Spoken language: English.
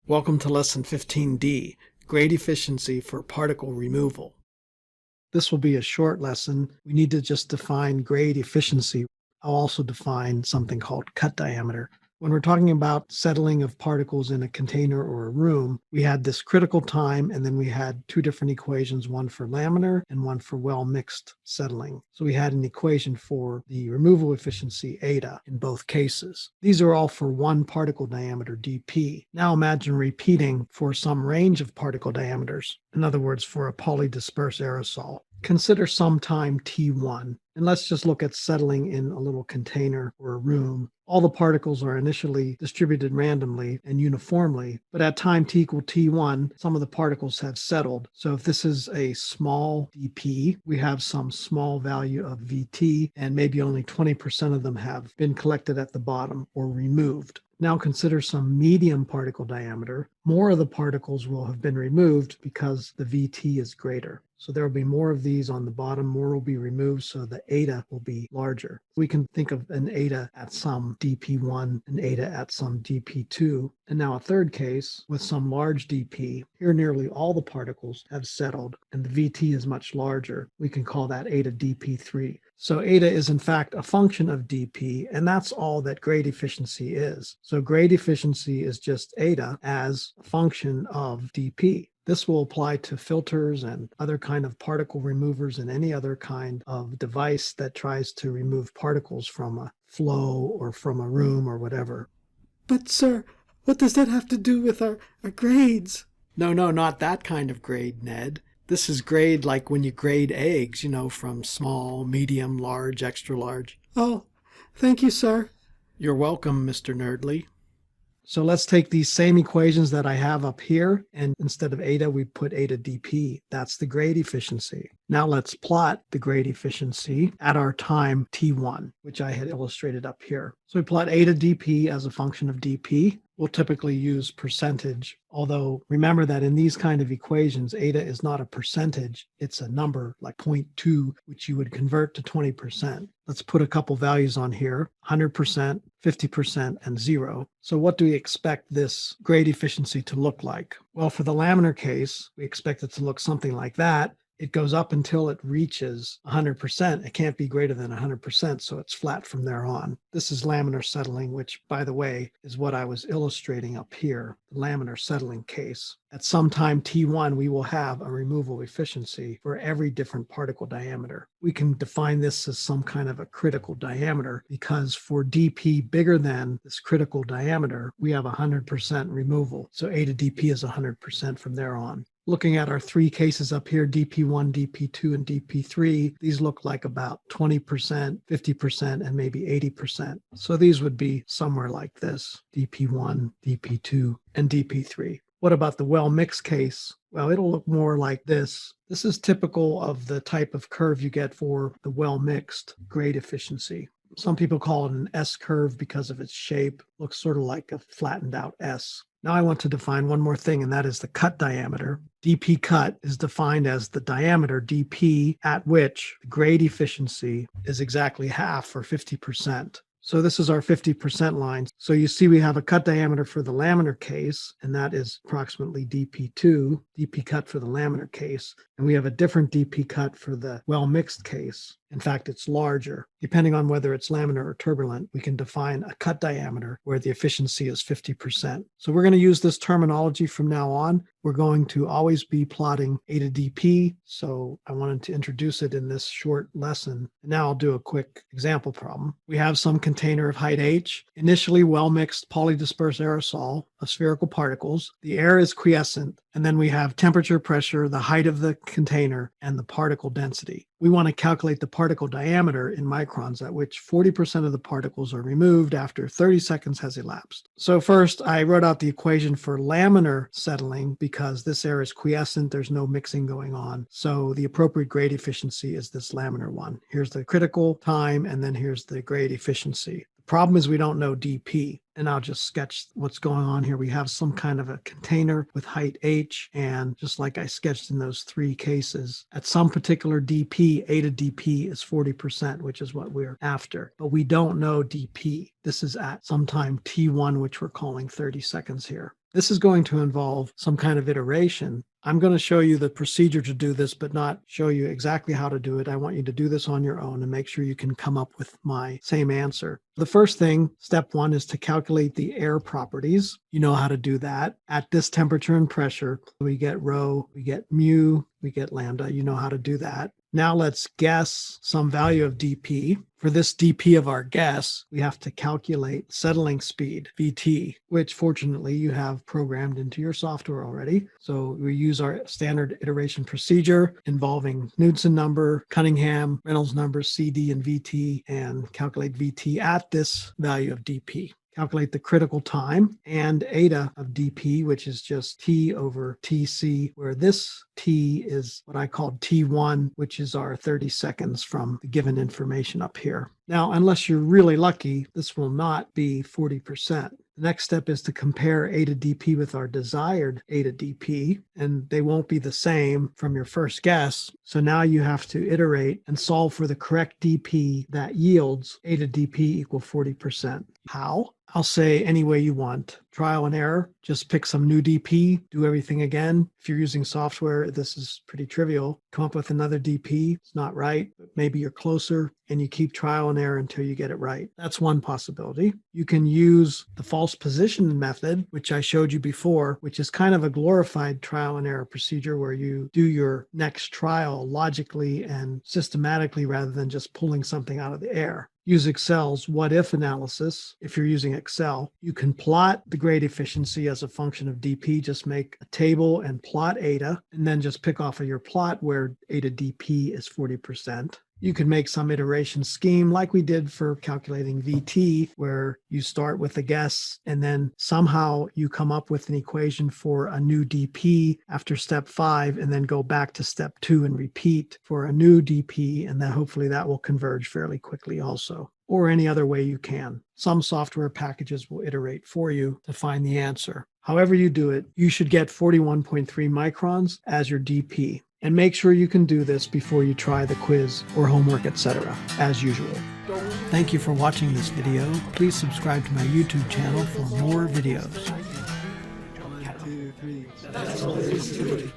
Welcome to Lesson 15D, Grade Efficiency for Particle Removal. This will be a short lesson. We need to just define grade efficiency. I'll also define something called cut diameter. When we're talking about settling of particles in a container or a room, we had this critical time, and then we had two different equations, one for laminar and one for well-mixed settling. So we had an equation for the removal efficiency, eta, in both cases. These are all for one particle diameter, dp. Now imagine repeating for some range of particle diameters. In other words, for a polydispersed aerosol. Consider some time t1, and let's just look at settling in a little container or a room. All the particles are initially distributed randomly and uniformly, but at time t equal t1, some of the particles have settled. So if this is a small dp, we have some small value of vt, and maybe only 20% of them have been collected at the bottom or removed. Now consider some medium particle diameter. More of the particles will have been removed because the VT is greater. So there will be more of these on the bottom, more will be removed, so the eta will be larger. We can think of an eta at some dp1, an eta at some dp2, and now a third case with some large dp. Here nearly all the particles have settled, and the VT is much larger. We can call that eta dp3. So eta is in fact a function of dp, and that's all that grade efficiency is. So grade efficiency is just eta as a function of dp. This will apply to filters and other kind of particle removers and any other kind of device that tries to remove particles from a flow or from a room or whatever. But sir, what does that have to do with our grades? No, not that kind of grade, Ned. This is grade like when you grade eggs, from small, medium, large, extra large. Oh, thank you, sir. You're welcome, Mr. Nerdly. So let's take these same equations that I have up here, and instead of eta, we put eta dp. That's the grade efficiency. Now let's plot the grade efficiency at our time t1, which I had illustrated up here. So we plot eta dp as a function of dp. We'll typically use percentage, although remember that in these kind of equations, eta is not a percentage, it's a number like 0.2, which you would convert to 20%. Let's put a couple values on here, 100%, 50%, and 0. So what do we expect this grade efficiency to look like? Well, for the laminar case, we expect it to look something like that. It goes up until it reaches 100%. It can't be greater than 100%, so it's flat from there on. This is laminar settling, which, by the way, is what I was illustrating up here, the laminar settling case. At some time t1, we will have a removal efficiency for every different particle diameter. We can define this as some kind of a critical diameter because for dp bigger than this critical diameter, we have 100% removal. So eta dp is 100% from there on. Looking at our three cases up here, dp1, dp2, and dp3, these look like about 20%, 50%, and maybe 80%. So these would be somewhere like this, dp1, dp2, and dp3. What about the well-mixed case? Well, it'll look more like this. This is typical of the type of curve you get for the well-mixed grade efficiency. Some people call it an S-curve because of its shape. Looks sort of like a flattened out S. Now I want to define one more thing, and that is the cut diameter. dp cut is defined as the diameter dp at which the grade efficiency is exactly half, or 50%. So this is our 50% line. So you see we have a cut diameter for the laminar case, and that is approximately dp2, dp cut for the laminar case. And we have a different dp cut for the well-mixed case. In fact, it's larger. Depending on whether it's laminar or turbulent, we can define a cut diameter where the efficiency is 50%. So we're going to use this terminology from now on. We're going to always be plotting eta dp. So I wanted to introduce it in this short lesson. And now I'll do a quick example problem. We have some container of height h, initially well-mixed polydispersed aerosol of spherical particles. The air is quiescent, and then we have temperature, pressure, the height of the container, and the particle density. We want to calculate the particle diameter in microns at which 40% of the particles are removed after 30 seconds has elapsed. So first, I wrote out the equation for laminar settling because this air is quiescent, there's no mixing going on. So the appropriate grade efficiency is this laminar one. Here's the critical time, and then here's the grade efficiency. Problem is we don't know dp, and I'll just sketch what's going on here. We have some kind of a container with height h, and just like I sketched in those three cases, at some particular dp, eta dp is 40%, which is what we're after, but we don't know dp. This is at some time t1, which we're calling 30 seconds here. This is going to involve some kind of iteration. I'm going to show you the procedure to do this, but not show you exactly how to do it. I want you to do this on your own and make sure you can come up with my same answer. The first thing, step 1, is to calculate the air properties. You know how to do that. At this temperature and pressure, we get rho, we get mu, we get lambda. You know how to do that. Now let's guess some value of dP. For this dP of our guess, we have to calculate settling speed, Vt, which fortunately you have programmed into your software already. So we use our standard iteration procedure involving Knudsen number, Cunningham, Reynolds number, CD, and Vt, and calculate Vt at this value of dP. Calculate the critical time and eta of dP, which is just T over Tc, where this T is what I called T1, which is our 30 seconds from the given information up here. Now, unless you're really lucky, this will not be 40%. The next step is to compare A to dP with our desired A to dP, and they won't be the same from your first guess. So now you have to iterate and solve for the correct dP that yields A to dP equal 40%. How? I'll say any way you want. Trial and error. Just pick some new dP, do everything again. If you're using software, this is pretty trivial. Come up with another dP. It's not right, but maybe you're closer, and you keep trial and error until you get it right. That's one possibility. You can use the false position method, which I showed you before, which is kind of a glorified trial and error procedure where you do your next trial logically and systematically rather than just pulling something out of the air. Use Excel's what-if analysis. If you're using Excel, you can plot the grade efficiency as a function of dP. Just make a table and plot eta, and then just pick off of your plot where A to dP is 40%. You can make some iteration scheme like we did for calculating Vt, where you start with a guess and then somehow you come up with an equation for a new dP after step 5 and then go back to step 2 and repeat for a new dP, and then hopefully that will converge fairly quickly also, or any other way you can. Some software packages will iterate for you to find the answer. However you do it, you should get 41.3 microns as your dP. And make sure you can do this before you try the quiz or homework, etc., as usual. Thank you for watching this video. Please subscribe to my YouTube channel for more videos. 1, 2, 3. That's all there is to it.